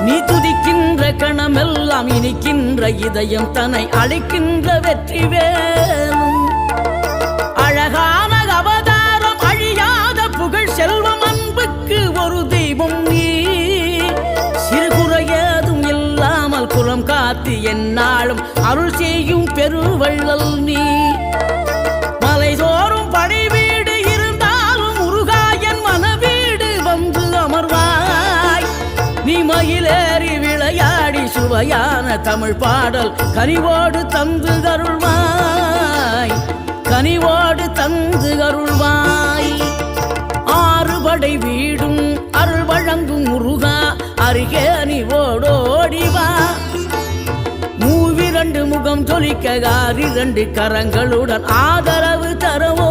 நீ துதிக்கின்ற கணமெல்லாம் இனிக்கின்ற இதயம் தன்னை அழைக்கின்ற வெற்றி வேலும் அழகான அவதாரம் அழியாத புகழ் செல்வம் அன்புக்கு ஒரு தெய்வம் நீ சிறுகுறையதும் இல்லாமல் குலம் காத்து எந்நாளும் அருள் செய்யும் பெருவள்ளல் நீ மலைதோறும் படை வீடு இருந்தாலும் முருகாயன் மனவீடு வந்து அமர்வாய் நீ மயிலேறி விளையாடி சுவையான தமிழ் பாடல் கனிவோடு தந்து அருள்வாய் கனிவோடு தந்து அருள்வாய் ஆறுபடை வீடும் அருள் வழங்கும் முருகா அருகே நீ ஓடோடிவா மூவிரண்டு முகம் ஜொலிக்க 6 கரங்களுடன் ஆதரவு தரவோ